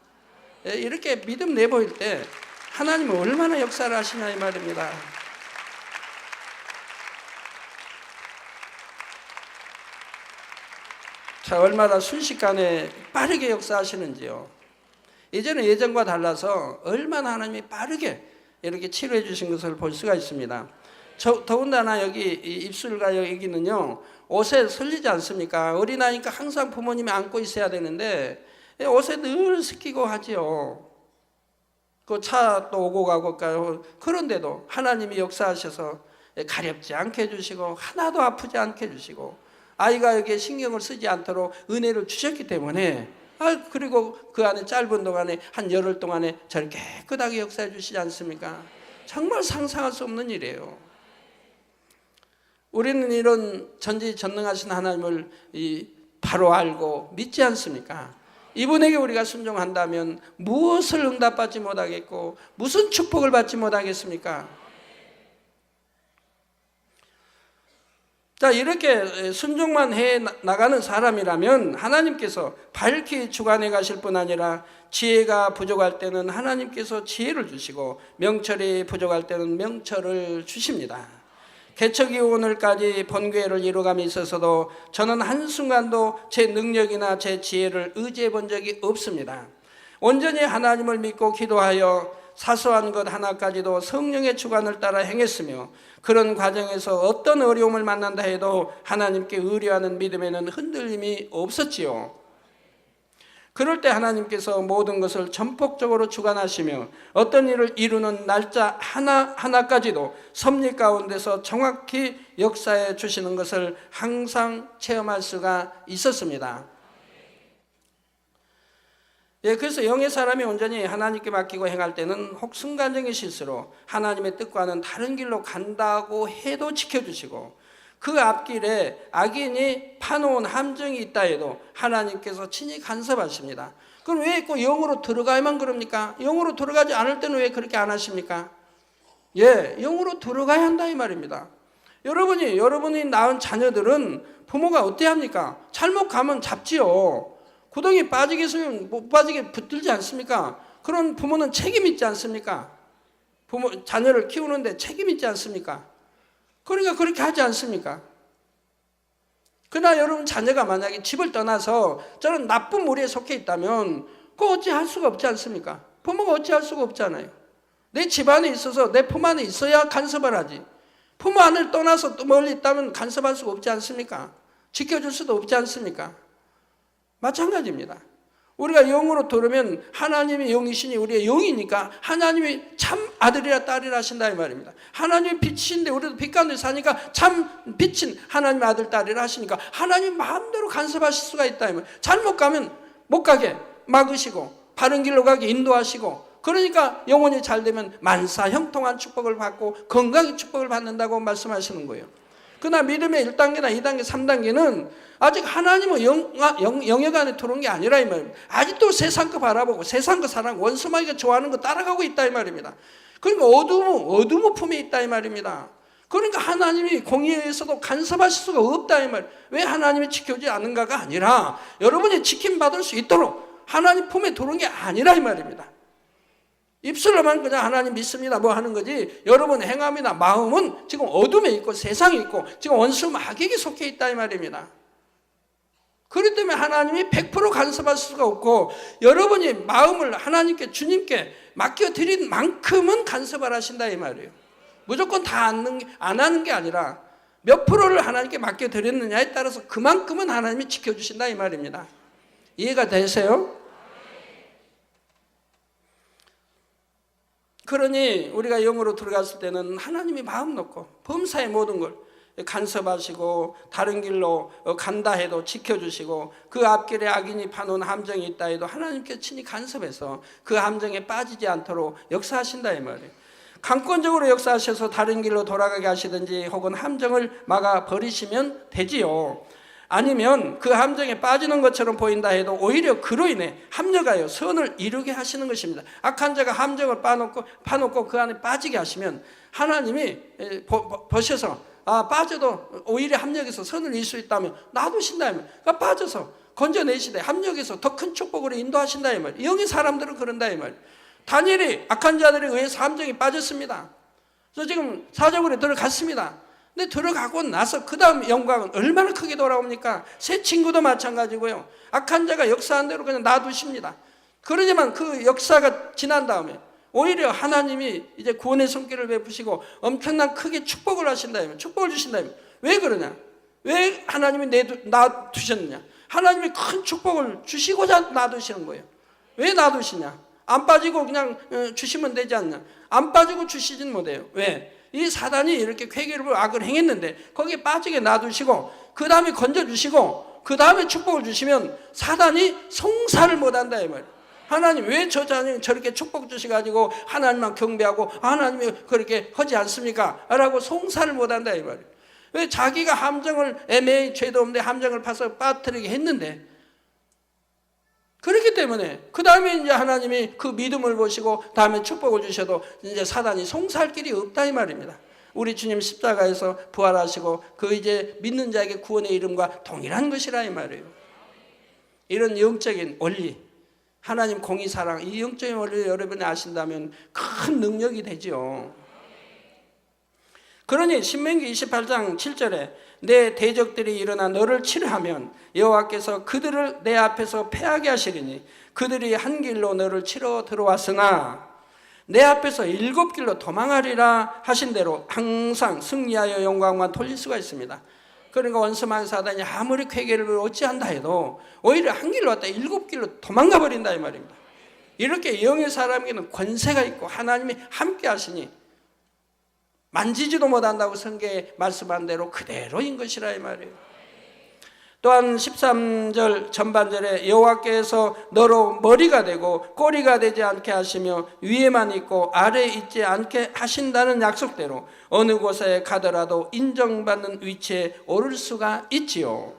이렇게 믿음 내보일 때 하나님은 얼마나 역사를 하시냐 이 말입니다. 자, 얼마나 순식간에 빠르게 역사하시는지요. 이제는 예전과 달라서 얼마나 하나님이 빠르게 이렇게 치료해 주신 것을 볼 수가 있습니다. 더군다나 여기 입술과 여기는요 옷에 설리지 않습니까? 어린아이니까 항상 부모님이 안고 있어야 되는데 옷에 늘 스키고 하지요. 그 차 또 오고 가고 그런데도 하나님이 역사하셔서 가렵지 않게 해주시고 하나도 아프지 않게 해주시고 아이가 여기에 신경을 쓰지 않도록 은혜를 주셨기 때문에 그리고 그 안에 짧은 동안에 한 열흘 동안에 저렇게 깨끗하게 역사해 주시지 않습니까? 정말 상상할 수 없는 일이에요. 우리는 이런 전지전능하신 하나님을 바로 알고 믿지 않습니까? 이분에게 우리가 순종한다면 무엇을 응답받지 못하겠고 무슨 축복을 받지 못하겠습니까? 자, 이렇게 순종만 해 나가는 사람이라면 하나님께서 밝히 주관해 가실 뿐 아니라 지혜가 부족할 때는 하나님께서 지혜를 주시고 명철이 부족할 때는 명철을 주십니다. 개척이 오늘까지 본교회를 이루감에 있어서도 저는 한순간도 제 능력이나 제 지혜를 의지해 본 적이 없습니다. 온전히 하나님을 믿고 기도하여 사소한 것 하나까지도 성령의 주관을 따라 행했으며 그런 과정에서 어떤 어려움을 만난다 해도 하나님께 의뢰하는 믿음에는 흔들림이 없었지요. 그럴 때 하나님께서 모든 것을 전폭적으로 주관하시며 어떤 일을 이루는 날짜 하나까지도 섭리 가운데서 정확히 역사해 주시는 것을 항상 체험할 수가 있었습니다. 그래서 영의 사람이 온전히 하나님께 맡기고 행할 때는 혹 순간적인 실수로 하나님의 뜻과는 다른 길로 간다고 해도 지켜주시고 그 앞길에 악인이 파놓은 함정이 있다 해도 하나님께서 친히 간섭하십니다. 그럼 왜 꼭 영으로 들어가야만 그럽니까? 영으로 들어가지 않을 때는 왜 그렇게 안 하십니까? 영으로 들어가야 한다 이 말입니다. 여러분이 낳은 자녀들은 부모가 어때야 합니까? 잘못 가면 잡지요. 구덩이 빠지게 있으면 못 빠지게 붙들지 않습니까? 그런 부모는 책임 있지 않습니까? 자녀를 키우는데 책임 있지 않습니까? 그러니까 그렇게 하지 않습니까? 그러나 여러분 자녀가 만약에 집을 떠나서 저는 나쁜 무리에 속해 있다면 그거 어찌할 수가 없지 않습니까? 부모가 어찌할 수가 없잖아요. 내 집 안에 있어서 내 품 안에 있어야 간섭을 하지. 부모 안을 떠나서 또 멀리 있다면 간섭할 수가 없지 않습니까? 지켜줄 수도 없지 않습니까? 마찬가지입니다. 우리가 영으로 들으면 하나님이 영이시니 우리의 영이니까 하나님이 참 아들이라 딸이라 하신다 이 말입니다. 하나님이 빛이신데 우리도 빛 가운데 사니까 참 빛인 하나님의 아들 딸이라 하시니까 하나님 마음대로 간섭하실 수가 있다 이 말입니다. 잘못 가면 못 가게 막으시고 바른 길로 가게 인도하시고 그러니까 영혼이 잘 되면 만사 형통한 축복을 받고 건강의 축복을 받는다고 말씀하시는 거예요. 그러나 믿음의 1단계나 2단계, 3단계는 아직 하나님의 영역 안에 들어온 게 아니라 이 말입니다. 아직도 세상 거 바라보고 세상 거 사랑하고 원수마귀가 좋아하는 거 따라가고 있다 이 말입니다. 그러니까 어둠의 품에 있다 이 말입니다. 그러니까 하나님이 공의에서도 간섭하실 수가 없다 이 말. 왜 하나님이 지켜주지 않는가가 아니라 여러분이 지킴받을 수 있도록 하나님 품에 들어온 게 아니라 이 말입니다. 입술로만 그냥 하나님 믿습니다 뭐 하는 거지 여러분 행함이나 마음은 지금 어둠에 있고 세상에 있고 지금 원수 마귀에게 속해 있다 이 말입니다. 그렇기 때문에 하나님이 100% 간섭할 수가 없고 여러분이 마음을 하나님께 주님께 맡겨드린 만큼은 간섭을 하신다 이 말이에요. 무조건 다 안 하는 게 아니라 몇 프로를 하나님께 맡겨드렸느냐에 따라서 그만큼은 하나님이 지켜주신다 이 말입니다. 이해가 되세요? 그러니 우리가 영으로 들어갔을 때는 하나님이 마음 놓고 범사의 모든 걸 간섭하시고 다른 길로 간다 해도 지켜주시고 그 앞길에 악인이 파놓은 함정이 있다 해도 하나님께 친히 간섭해서 그 함정에 빠지지 않도록 역사하신다 이 말이에요. 강권적으로 역사하셔서 다른 길로 돌아가게 하시든지 혹은 함정을 막아 버리시면 되지요. 아니면 그 함정에 빠지는 것처럼 보인다 해도 오히려 그로 인해 합력하여 선을 이루게 하시는 것입니다. 악한 자가 함정을 파놓고 그 안에 빠지게 하시면 하나님이 보셔서 빠져도 오히려 합력해서 선을 이룰 수 있다면 놔두신다면 그러니까 빠져서 건져내시되 합력해서 더 큰 축복으로 인도하신다 이 말이에요. 영의 사람들은 그런다 이 말이에요. 다니엘이 악한 자들에 의해서 함정에 빠졌습니다. 그래서 지금 사자굴에 들어갔습니다. 근데 들어가고 나서 그 다음 영광은 얼마나 크게 돌아옵니까? 새 친구도 마찬가지고요. 악한 자가 역사한 대로 그냥 놔두십니다. 그러지만 그 역사가 지난 다음에 오히려 하나님이 이제 구원의 손길을 베푸시고 엄청난 크게 축복을 하신다면, 축복을 주신다면 왜 그러냐? 왜 하나님이 놔두셨느냐? 하나님이 큰 축복을 주시고자 놔두시는 거예요. 왜 놔두시냐? 안 빠지고 그냥 주시면 되지 않냐? 안 빠지고 주시진 못해요. 왜? 이 사단이 이렇게 괴계로 악을 행했는데 거기에 빠지게 놔두시고 그 다음에 건져주시고 그 다음에 축복을 주시면 사단이 송사를 못한다 이 말이에요. 하나님 왜 저 자녀 저렇게 축복 주셔가지고 하나님만 경배하고 하나님이 그렇게 하지 않습니까? 라고 송사를 못한다 이 말이에요. 왜 자기가 함정을 애매히 죄도 없는데 함정을 파서 빠뜨리게 했는데 그렇기 때문에 그 다음에 이제 하나님이 그 믿음을 보시고 다음에 축복을 주셔도 이제 사단이 송사할 길이 없다 이 말입니다. 우리 주님 십자가에서 부활하시고 그 이제 믿는 자에게 구원의 이름과 동일한 것이라 이 말이에요. 이런 영적인 원리, 하나님 공의 사랑, 이 영적인 원리를 여러분이 아신다면 큰 능력이 되죠. 그러니 신명기 28장 7절에 내 대적들이 일어나 너를 치려하면 여호와께서 그들을 내 앞에서 패하게 하시리니 그들이 한 길로 너를 치러 들어왔으나 내 앞에서 7길로 도망하리라 하신 대로 항상 승리하여 영광만 돌릴 수가 있습니다. 그러니까 원수마귀 사단이 아무리 쾌계를 어찌한다 해도 오히려 한 길로 왔다 7길로 도망가 버린다 이 말입니다. 이렇게 영의 사람에게는 권세가 있고 하나님이 함께 하시니 만지지도 못한다고 성경에 말씀한 대로 그대로인 것이라 이 말이에요. 또한 13절 전반절에 여호와께서 너로 머리가 되고 꼬리가 되지 않게 하시며 위에만 있고 아래에 있지 않게 하신다는 약속대로 어느 곳에 가더라도 인정받는 위치에 오를 수가 있지요.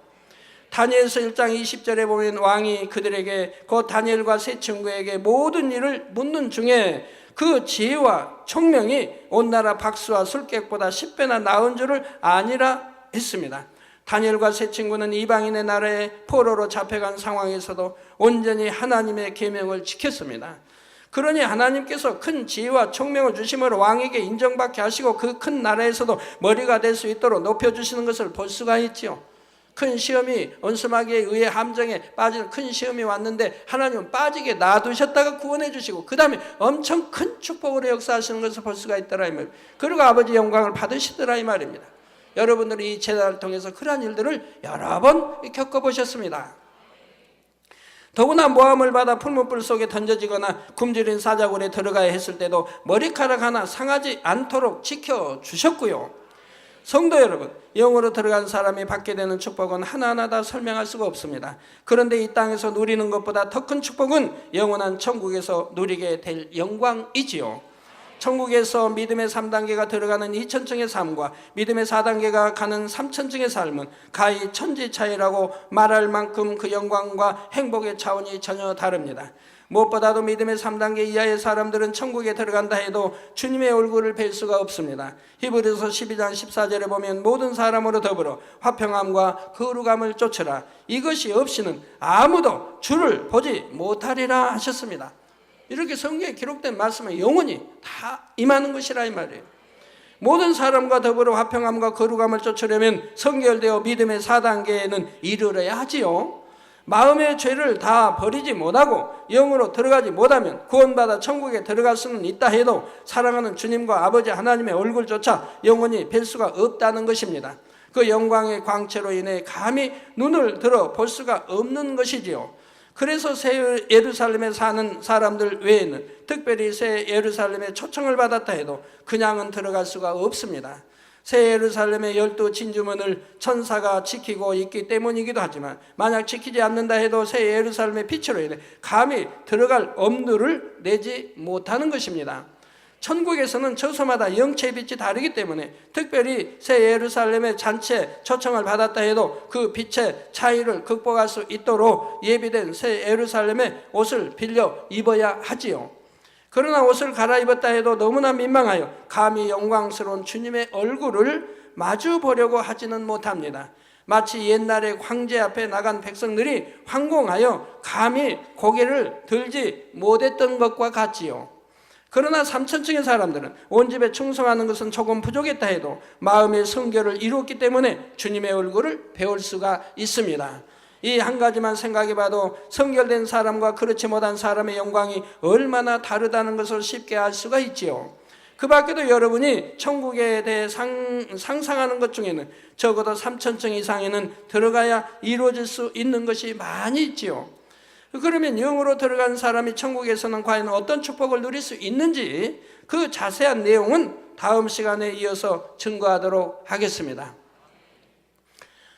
다니엘서 1장 20절에 보면 왕이 그들에게 곧 다니엘과 세 친구에게 모든 일을 묻는 중에 그 지혜와 총명이 온 나라 박수와 술객보다 10배나 나은 줄을 아니라 했습니다. 다니엘과 세 친구는 이방인의 나라에 포로로 잡혀간 상황에서도 온전히 하나님의 계명을 지켰습니다. 그러니 하나님께서 큰 지혜와 총명을 주심으로 왕에게 인정받게 하시고 그 큰 나라에서도 머리가 될 수 있도록 높여주시는 것을 볼 수가 있지요. 큰 시험이 원수마귀에 의해 함정에 빠지는 큰 시험이 왔는데 하나님은 빠지게 놔두셨다가 구원해 주시고 그 다음에 엄청 큰 축복으로 역사하시는 것을 볼 수가 있더라 이 말입니다. 그리고 아버지 영광을 받으시더라 이 말입니다. 여러분들이 이 재단을 통해서 그러한 일들을 여러 번 겪어보셨습니다. 더구나 모함을 받아 풀무불 속에 던져지거나 굶주린 사자굴에 들어가야 했을 때도 머리카락 하나 상하지 않도록 지켜주셨고요. 성도 여러분, 영으로 들어간 사람이 받게 되는 축복은 하나하나 다 설명할 수가 없습니다. 그런데 이 땅에서 누리는 것보다 더 큰 축복은 영원한 천국에서 누리게 될 영광이지요. 천국에서 믿음의 3단계가 들어가는 2000층의 삶과 믿음의 4단계가 가는 3000층의 삶은 가히 천지 차이라고 말할 만큼 그 영광과 행복의 차원이 전혀 다릅니다. 무엇보다도 믿음의 3단계 이하의 사람들은 천국에 들어간다 해도 주님의 얼굴을 뵐 수가 없습니다. 히브리서 12장 14절에 보면 모든 사람으로 더불어 화평함과 거룩함을 쫓으라. 이것이 없이는 아무도 주를 보지 못하리라 하셨습니다. 이렇게 성경에 기록된 말씀은 영원히 다 임하는 것이라 이 말이에요. 모든 사람과 더불어 화평함과 거룩함을 쫓으려면 성결되어 믿음의 4단계에는 이르러야 하지요. 마음의 죄를 다 버리지 못하고 영으로 들어가지 못하면 구원받아 천국에 들어갈 수는 있다 해도 사랑하는 주님과 아버지 하나님의 얼굴조차 영원히 뵐 수가 없다는 것입니다. 그 영광의 광채로 인해 감히 눈을 들어 볼 수가 없는 것이지요. 그래서 새 예루살렘에 사는 사람들 외에는 특별히 새 예루살렘에 초청을 받았다 해도 그냥은 들어갈 수가 없습니다. 새 예루살렘의 12 진주문을 천사가 지키고 있기 때문이기도 하지만 만약 지키지 않는다 해도 새 예루살렘의 빛으로 인해 감히 들어갈 엄두를 내지 못하는 것입니다. 천국에서는 처소마다 영체의 빛이 다르기 때문에 특별히 새 예루살렘의 잔치에 초청을 받았다 해도 그 빛의 차이를 극복할 수 있도록 예비된 새 예루살렘의 옷을 빌려 입어야 하지요. 그러나 옷을 갈아입었다 해도 너무나 민망하여 감히 영광스러운 주님의 얼굴을 마주 보려고 하지는 못합니다. 마치 옛날에 황제 앞에 나간 백성들이 황공하여 감히 고개를 들지 못했던 것과 같지요. 그러나 3천층의 사람들은 온 집에 충성하는 것은 조금 부족했다 해도 마음의 성결을 이루었기 때문에 주님의 얼굴을 배울 수가 있습니다. 이 한 가지만 생각해 봐도 성결된 사람과 그렇지 못한 사람의 영광이 얼마나 다르다는 것을 쉽게 알 수가 있지요. 그 밖에도 여러분이 천국에 대해 상상하는 것 중에는 적어도 3천층 이상에는 들어가야 이루어질 수 있는 것이 많이 있지요. 그러면 영으로 들어간 사람이 천국에서는 과연 어떤 축복을 누릴 수 있는지 그 자세한 내용은 다음 시간에 이어서 증거하도록 하겠습니다.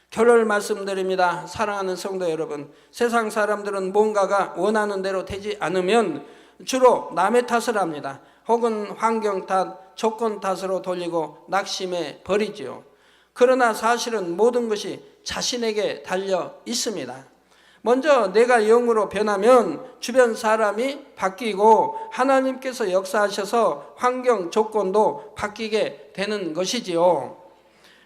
결론을 말씀드립니다. 사랑하는 성도 여러분, 세상 사람들은 뭔가가 원하는 대로 되지 않으면 주로 남의 탓을 합니다. 혹은 환경 탓, 조건 탓으로 돌리고 낙심해 버리지요. 그러나 사실은 모든 것이 자신에게 달려 있습니다. 먼저 내가 영으로 변하면 주변 사람이 바뀌고 하나님께서 역사하셔서 환경 조건도 바뀌게 되는 것이지요.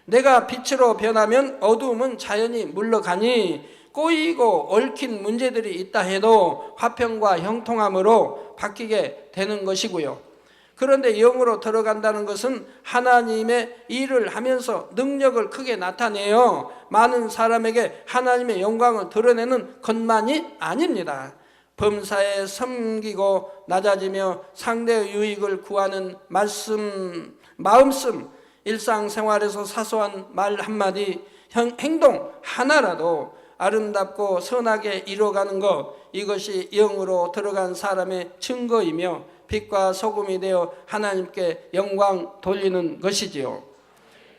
내가 빛으로 변하면 어두움은 자연히 물러가니 꼬이고 얽힌 문제들이 있다 해도 화평과 형통함으로 바뀌게 되는 것이고요. 그런데 영으로 들어간다는 것은 하나님의 일을 하면서 능력을 크게 나타내어 많은 사람에게 하나님의 영광을 드러내는 것만이 아닙니다. 범사에 섬기고 낮아지며 상대의 유익을 구하는 마음씀, 일상생활에서 사소한 말 한마디, 행동 하나라도 아름답고 선하게 이루어가는 것, 이것이 영으로 들어간 사람의 증거이며 빛과 소금이 되어 하나님께 영광 돌리는 것이지요.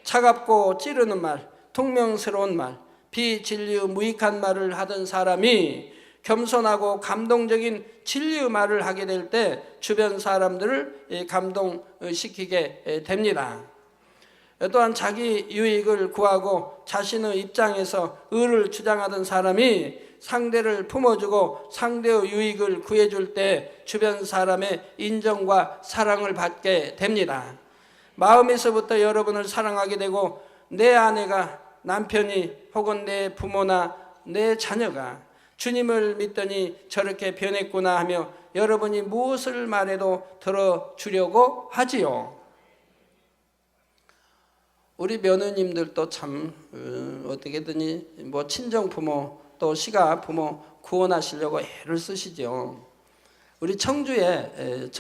차갑고 찌르는 말, 퉁명스러운 말, 비진리의 무익한 말을 하던 사람이 겸손하고 감동적인 진리의 말을 하게 될 때 주변 사람들을 감동시키게 됩니다. 또한 자기 유익을 구하고 자신의 입장에서 의를 주장하던 사람이 상대를 품어주고 상대의 유익을 구해줄 때 주변 사람의 인정과 사랑을 받게 됩니다. 마음에서부터 여러분을 사랑하게 되고 내 아내가, 남편이 혹은 내 부모나 내 자녀가 주님을 믿더니 저렇게 변했구나 하며 여러분이 무엇을 말해도 들어주려고 하지요. 우리 며느님들도 참 어떻게든지 친정 부모 또 시가 부모 구원하시려고 애를 쓰시죠. 우리 청주에서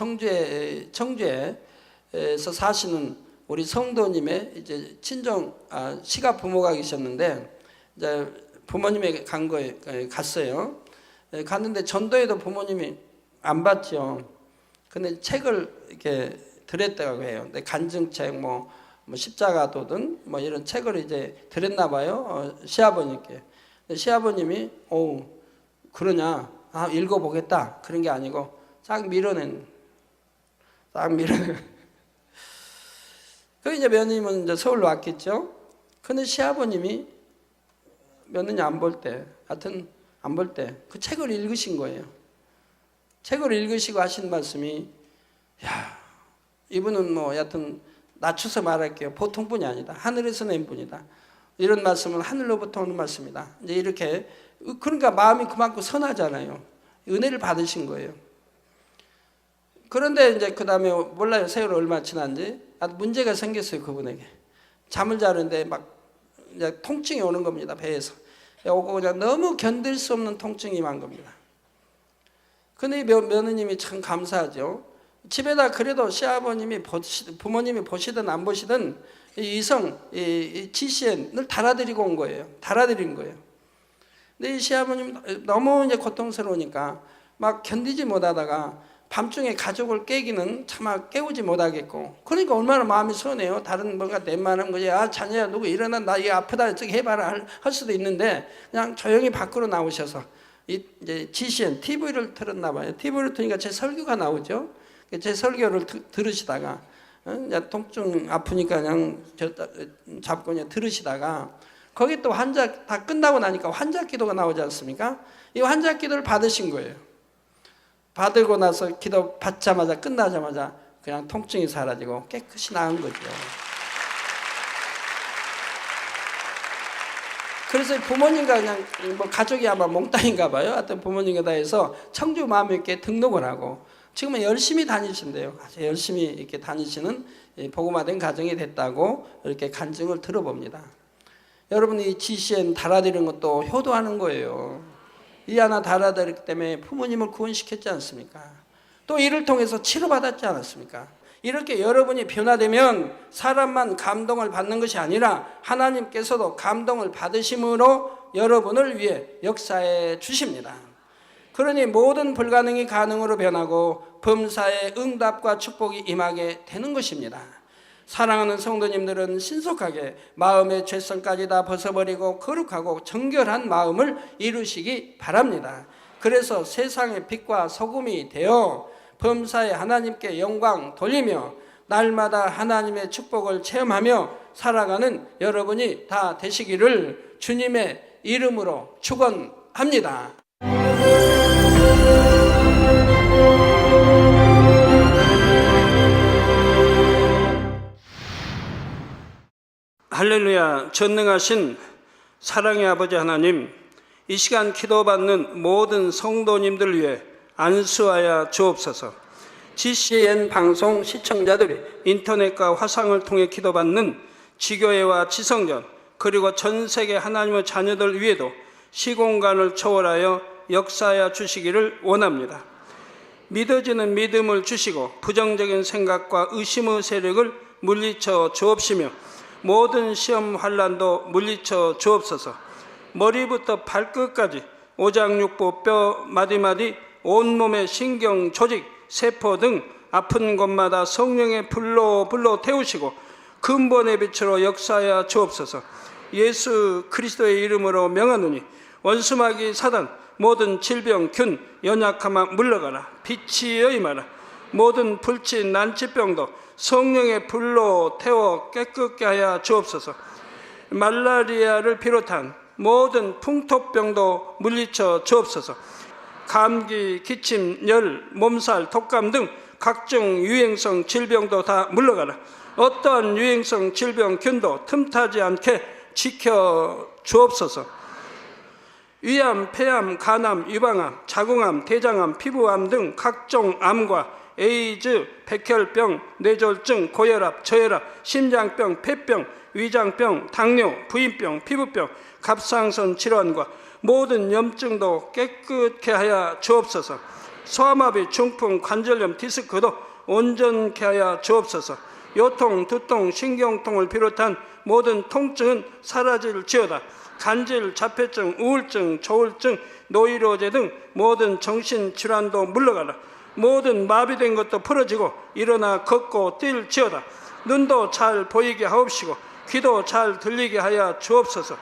사시는 우리 성도님의 이제 친정 시가 부모가 계셨는데 이제 부모님에게 갔어요. 갔는데 전도에도 부모님이 안 받죠. 근데 책을 이렇게 드렸다고 해요. 근데 간증책 뭐 십자가도든 이런 책을 이제 드렸나 봐요. 시아버님께. 시아버님이 그러냐? 읽어보겠다. 그런 게 아니고 싹 밀어낸. 그 이제 며느님은 이제 서울로 왔겠죠. 근데 시아버님이 며느님 안 볼 때, 하여튼 안 볼 때 그 책을 읽으신 거예요. 책을 읽으시고 하신 말씀이, 야, 이분은 여하튼 낮춰서 말할게요. 보통 분이 아니다. 하늘에서 낸 분이다. 이런 말씀은 하늘로부터 오는 말씀이다. 이제 이렇게, 그러니까 마음이 그만큼 선하잖아요. 은혜를 받으신 거예요. 그런데 이제 그 다음에 몰라요. 세월이 얼마 지난지 문제가 생겼어요. 그분에게. 잠을 자는데 막 이제 통증이 오는 겁니다. 배에서. 오고 그냥 너무 견딜 수 없는 통증이 임한 겁니다. 근데 며느님이 참 감사하죠. 집에다 그래도 시아버님이 부모님이 보시든 안 보시든 이성, GCN을 달아드리고 온 거예요. 달아드린 거예요. 근데 이 시아버님 너무 이제 고통스러우니까 막 견디지 못하다가 밤중에 가족을 깨기는 차마 깨우지 못하겠고, 그러니까 얼마나 마음이 서운해요. 다른 뭔가 넷만한 거지. 아, 자녀야 누구 일어나, 나 이거 아프다 저기 해봐라 할 수도 있는데, 그냥 조용히 밖으로 나오셔서 이제 GCN TV를 틀었나 봐요. TV를 틀니까 제 설교가 나오죠. 제 설교를 들으시다가 통증 아프니까 그냥 잡고 그냥 들으시다가, 거기 또 환자 다 끝나고 나니까 환자 기도가 나오지 않습니까? 이 환자 기도를 받으신 거예요. 받고 나서 기도 받자마자 끝나자마자 그냥 통증이 사라지고 깨끗이 나은 거죠. 그래서 부모님과 그냥 뭐 가족이 아마 몽땅인가 봐요. 하여튼 부모님과 다 해서 청주 마음있게 등록을 하고 지금은 열심히 다니신대요. 아주 열심히 이렇게 다니시는 복음화된 가정이 됐다고 이렇게 간증을 들어봅니다. 여러분이 이 GCN 달아드리는 것도 효도하는 거예요. 이 하나 달아드렸기 때문에 부모님을 구원시켰지 않습니까? 또 이를 통해서 치료받았지 않았습니까? 이렇게 여러분이 변화되면 사람만 감동을 받는 것이 아니라 하나님께서도 감동을 받으심으로 여러분을 위해 역사해 주십니다. 그러니 모든 불가능이 가능으로 변하고 범사의 응답과 축복이 임하게 되는 것입니다. 사랑하는 성도님들은 신속하게 마음의 죄성까지 다 벗어버리고 거룩하고 정결한 마음을 이루시기 바랍니다. 그래서 세상의 빛과 소금이 되어 범사에 하나님께 영광 돌리며 날마다 하나님의 축복을 체험하며 살아가는 여러분이 다 되시기를 주님의 이름으로 축원합니다. 할렐루야. 전능하신 사랑의 아버지 하나님, 이 시간 기도받는 모든 성도님들을 위해 안수하여 주옵소서. GCN 방송 시청자들이 인터넷과 화상을 통해 기도받는 지교회와 지성전, 그리고 전 세계 하나님의 자녀들 위에도 시공간을 초월하여 역사하여 주시기를 원합니다. 믿어지는 믿음을 주시고 부정적인 생각과 의심의 세력을 물리쳐 주옵시며 모든 시험 환난도 물리쳐 주옵소서. 머리부터 발끝까지 오장육부 뼈 마디마디 온몸의 신경 조직 세포 등 아픈 곳마다 성령의 불로 태우시고 근본의 빛으로 역사하여 주옵소서. 예수 그리스도의 이름으로 명하노니 원수마귀 사단 모든 질병 균 연약함아 물러가라. 빛이여 임하라. 모든 불치 난치병도 성령의 불로 태워 깨끗게 하여 주옵소서. 말라리아를 비롯한 모든 풍토병도 물리쳐 주옵소서. 감기, 기침, 열, 몸살, 독감 등 각종 유행성 질병도 다 물러가라. 어떠한 유행성 질병 균도 틈타지 않게 지켜 주옵소서. 위암, 폐암, 간암, 유방암, 자궁암, 대장암, 피부암 등 각종 암과 에이즈, 백혈병, 뇌졸중, 고혈압, 저혈압, 심장병, 폐병, 위장병, 당뇨, 부인병, 피부병, 갑상선 질환과 모든 염증도 깨끗게 하여 주옵소서. 소아마비, 중풍, 관절염, 디스크도 온전케 하여 주옵소서. 요통, 두통, 신경통을 비롯한 모든 통증은 사라질지어다. 간질, 자폐증, 우울증, 조울증, 노이로제 등 모든 정신질환도 물러가라. 모든 마비된 것도 풀어지고 일어나 걷고 뛸지어다. 눈도 잘 보이게 하옵시고 귀도 잘 들리게 하여 주옵소서.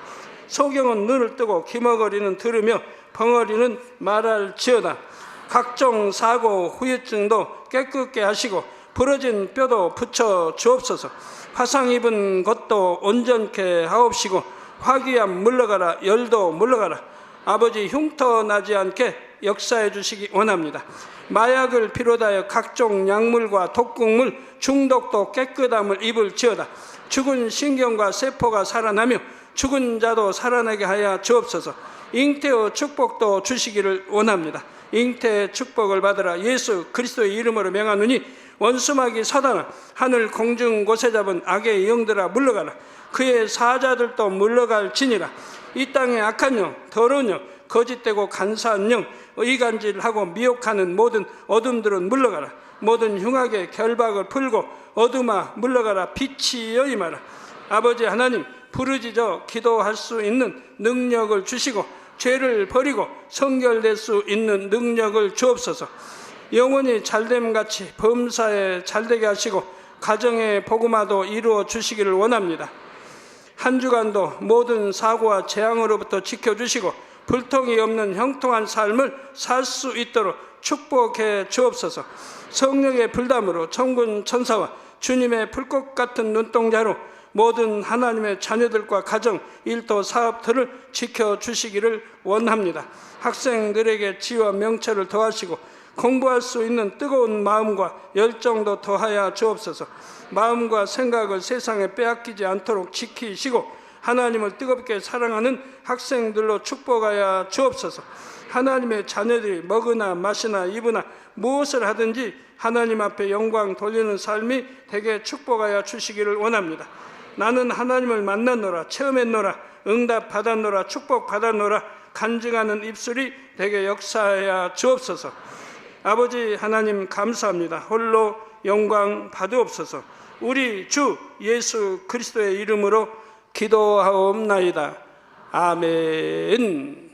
소경은 눈을 뜨고 기머거리는 들으며 벙어리는 말할지어다. 각종 사고 후유증도 깨끗게 하시고 부러진 뼈도 붙여 주옵소서. 화상 입은 것도 온전케 하옵시고 화기암 물러가라. 열도 물러가라. 아버지 흉터 나지 않게 역사해 주시기 원합니다. 마약을 비롯하여 각종 약물과 독극물 중독도 깨끗함을 입을지어다. 죽은 신경과 세포가 살아나며 죽은 자도 살아나게 하여 주옵소서. 잉태의 축복도 주시기를 원합니다. 잉태의 축복을 받으라. 예수 그리스도의 이름으로 명하노니 원수마귀 사단아 하늘 공중 곳에 잡은 악의 영들아 물러가라. 그의 사자들도 물러갈지니라. 이 땅의 악한 영, 더러운 영, 거짓되고 간사한 영, 의간질하고 미혹하는 모든 어둠들은 물러가라. 모든 흉악의 결박을 풀고 어둠아 물러가라. 빛이여 임하라. 아버지 하나님, 부르짖어 기도할 수 있는 능력을 주시고 죄를 버리고 성결될 수 있는 능력을 주옵소서. 영원히 잘됨같이 범사에 잘되게 하시고 가정의 복음화도 이루어 주시기를 원합니다. 한 주간도 모든 사고와 재앙으로부터 지켜주시고 불통이 없는 형통한 삶을 살 수 있도록 축복해 주옵소서. 성령의 불담으로 천군 천사와 주님의 불꽃 같은 눈동자로 모든 하나님의 자녀들과 가정, 일도, 사업들을 지켜주시기를 원합니다. 학생들에게 지혜와 명철을 더하시고 공부할 수 있는 뜨거운 마음과 열정도 더하여 주옵소서. 마음과 생각을 세상에 빼앗기지 않도록 지키시고 하나님을 뜨겁게 사랑하는 학생들로 축복하여 주옵소서. 하나님의 자녀들이 먹으나 마시나 입으나 무엇을 하든지 하나님 앞에 영광 돌리는 삶이 되게 축복하여 주시기를 원합니다. 나는 하나님을 만났노라, 체험했노라, 응답 받았노라, 축복 받았노라 간증하는 입술이 되게 역사하여 주옵소서. 아버지 하나님 감사합니다. 홀로 영광 받으옵소서. 우리 주 예수 그리스도의 이름으로 기도하옵나이다. 아멘.